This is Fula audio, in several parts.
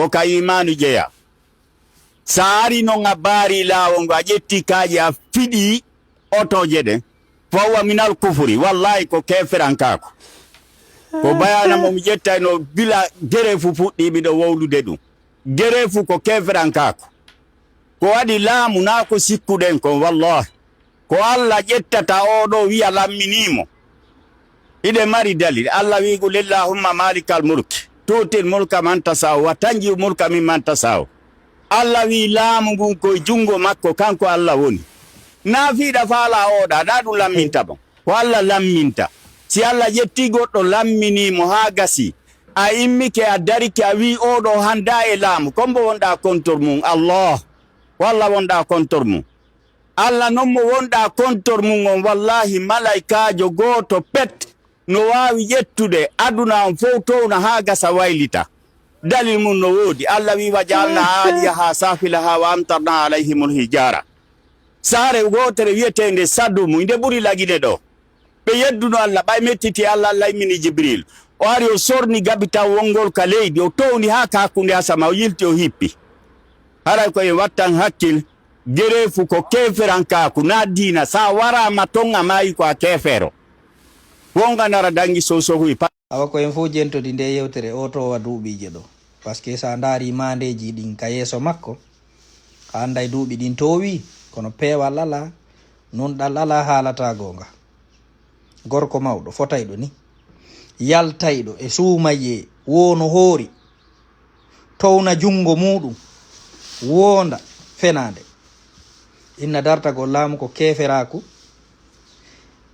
ko ka imanu jeya saari no ngabari lawongo a ƴetti kaaji a fiɗi otoje ɗen fawa minal kufuri wallahi ko keferankaako ko bayana mo mi ƴettayno bila gerefu fuɗɗi miɗo wowlude ɗum gerefu ko keferankaako ko waɗi laamu na ko sikkuɗen kon wallahi ko Allah ƴettata oɗo wiya lamminimo ide mari dalil Allah wiigu lillahumma malikal mulki tutil mulka man tasaw wa tanji mulka mimman tasaw Allah wi laamu ngun koye jungo makko kanko Allah woni na fiiɗa faala oɗa ɗa ɗum lamminta bon ko Allah lamminta si Allah ƴetti goɗɗo lamminimo ha gasi a immike a darike a wi oɗo handa e laamu kombo wonɗa kontor mum Allah walla wonɗa kontor mum Allah non mo wonɗa kontor mum on wallahi malaikajo goto pet no wawi ƴettude aduna on fof towna ha gasa waylita dalil mum no woodi Allah wi wa jaalna aliyaha safilaha wa amtarna alayhimul hijara saare gotere wiyetende Sadumu inde ɓuri lagine ɗo ɓe yedduno Allah ɓay mettiti Allah immini Jibril o ari o sorni gabita wongol ka leydi o towni ha kakunde asama o yilti o hippi haray koye wattan hakkil gerefu ko keferankaku na dina sa warama ton a mayi ko a kefero wonga nara dangi sosohuy awa ko en fo jentodi nde yewtere o to wa duuɓije ɗo par ce que sa ndaari mandeji ɗin ka yeeso makko a anday duuɓi ɗin towi kono peewal ala nunɗal ala haalata gonga gorko mawɗo fotayɗo ni yaltayɗo e suumayye wono hoori towna jungo muɗum wonda fenade inna dartagol laamu ko keferaku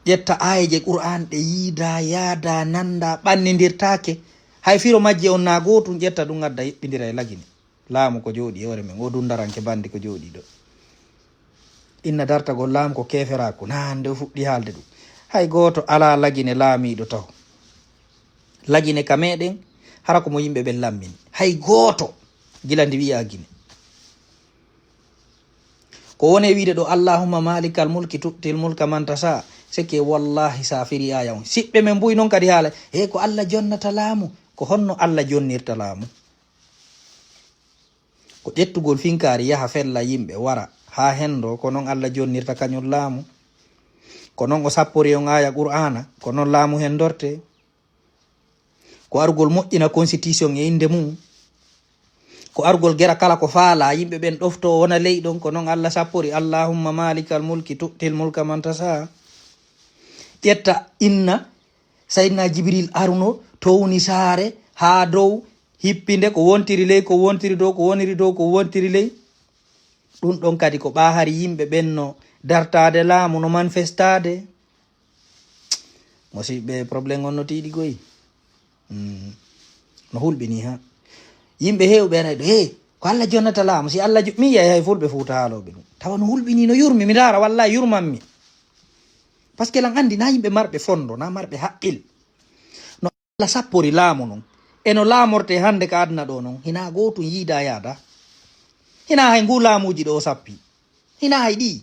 ƴetta ayeje qur'an ɗe yiida yaada nanda ɓannidirtake hay firo majje on na gotum ƴetta ɗum adda yiɓɓidira e lagine laamu ko jooɗi e hoore men o dundaranke bandi ko jooɗi ɗo inna dartagol laamu ko keferaku nande o fuɗɗi haalde ɗum hay goto ala lagine laamiɗo taw lagine ka meɗen hara ko mo yimɓe ɓen lammini hay goto gila ndi wiya gine ko woni wiide ɗo allahumma malikal mulki tu'til mulka man tasha seke wallahi safiri aya on siɓɓe men mbuy noon kadi haala e ko Allah jonnata laamu ko honno Allah jonnirta laamu ko ƴettugol finkari yaha fella yimɓe wara ha hendo ko noon Allah jonnirta kañum laamu ko noon o sappori on aya qur'ana ko noon laamu hen dorte ko argol moƴƴina constitution e inde mum ko argol gera kala ko faala yimɓe ɓen ɗofto wona leyɗon ko noon Allah sappori allahumma malikal mulki tu'til mulka man tasha ƴetta inna sayyidina Jibril aruno towni saare ha dow hippinde ko wontiri ley ko wontiri dow ko woniri dow ko wontiri ley ɗum ɗon kadi ko ɓahari yimɓe ɓen no dartade laamu no manifestade musidɓe probléme on no tiiɗi goyi no hulɓini ha yimɓe hewɓe anay ɗo he ko Allah jonnata laamu si Allah mi yiyay hay fulɓe fuuta haaloɓe ɗum tawa no hulɓini no yurmi mi dara wallahi yurmanmi par ce que lan andi na yimɓe marɓe fondo na marɓe haqqil no Allah sappori laamu non eno laamorte hande ka aduna ɗo non hina gotum yiida yaada hina hay ngu laamuji ɗo o sappi hina hay ɗi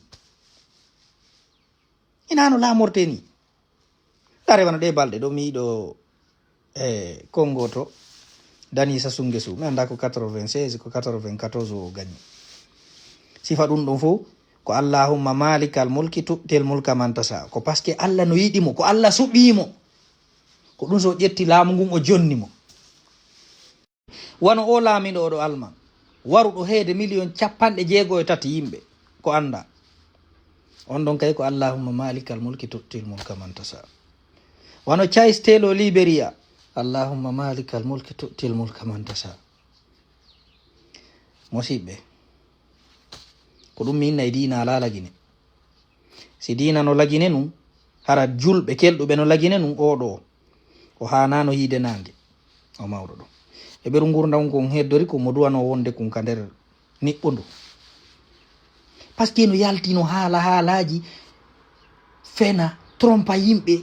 hina no laamorte ni dare wana ɗe balɗe ɗo mi yiɗo Congo to dani Sassou Nguesso mi anda ko 96 ko 94 o gagni sifa ɗum ɗon fo ko allahumma malikal mulki tu'til mulka man tasha ko parce que Allah no yiɗimo ko Allah suɓimo ko ɗum so ƴetti laamu ngun o jonnimo wano o laamiɗo oɗo alman waruɗo heede million 63 yimɓe ko anda on ɗon kay ko allahumma malikal mulki tu'til mulka man tasha wano Charles Taylor Liberia allahumma malikal mulki tu'til mulka man tasha musidɓe ko ɗum mi inna e diina ala lagine si diina no lagine num hara julɓe kelɗuɓe no lagine num oɗo o hanano yiide nangue o mawɗo ɗo e ɓeru gurdam kon heddori ko mo duwano wonde kun ka nder niɓɓo ndu par ce que no yaltino haalaji fena trompa yimɓe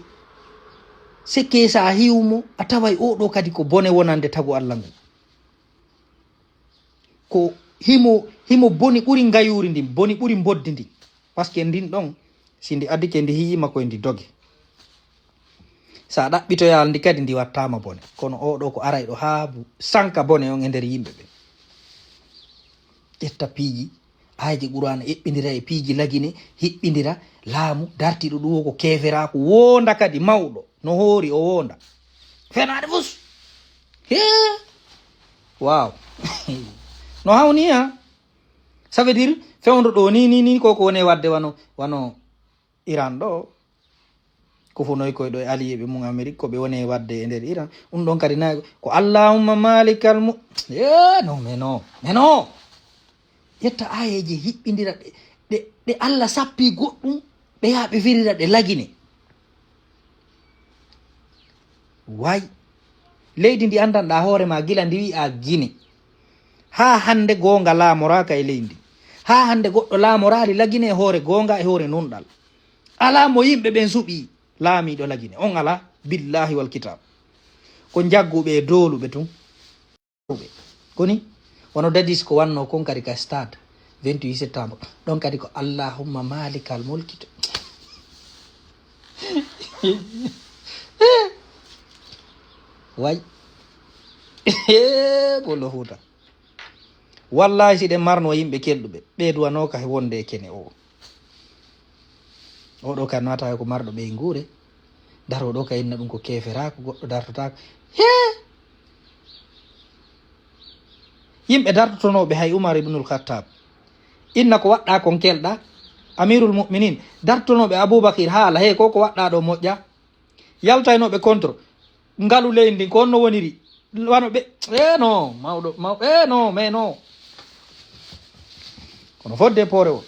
sekke sa hiwmo a taway oɗo kadi ko bone wonande tagu Allah ngu ko himo boni ɓuri ngayuri ndin boni ɓuri boddi ndi par ce que ndin ɗon si ndi addike ndi hiyima koye ndi doge sa ɗaɓɓitoyal ndi kadi ndi wattama bone kono oɗo ko aray ɗo ha sanka bone on e nder yimɓe ɓe ƴetta piiji ayji qur'ana eɓɓindira e piiji lagine hiɓɓindira laamu dartiɗo ɗum ko keferaako wonda kadi mawɗo no hoori o wonda fenaade fus he wow no hawni ha ça veut dire fewndo ɗo ni koko woni wadde wano Iran ɗo ko fonoy koye ɗo e aliyeɓe mum Amérique koɓe woni wadde e nder Iran ɗum ɗon kadi nayi ko allahumma malikal mu no meno ƴetta ayeji hiɓɓindira ɗe Allah sappi goɗɗum ɓe yaha ɓe firira ɗe lagine way leydi ndi andanɗa hoorema gila ndi wi'a Guinée ha hande gonga laamoraka e leydi ha hande goɗɗo laamorali lagine e hoore gonga e hoore nunɗal ala mo yimɓe ɓen suɓi laamiɗo lagine on ala billahi wal kitab ko jagguɓe e doluɓe tun koni wono dadis ko wanno kon kadi ka stade 28 septembre ɗon kadi ko allahumma malikal mulki way bolo huta wallahi siɗen marno yimɓe kelɗuɓe ɓeyduwanoka he wonde e kene oɗo kan nata ko marɗo ɓe nguure daroɗo ka inna ɗum ko keferako goɗɗo dartotako yimɓe dartotonoɓe hay Umar ibnul Khattab inna ko waɗɗa kon kelɗa amirul mu'minin dartotonoɓe Aboubakir haala he ko waɗɗa ɗo moƴƴa yaltaynoɓe contre ngalu leydi ndi ko onno woniri wano ɓe no mawɗo no mais non kono fodde poore o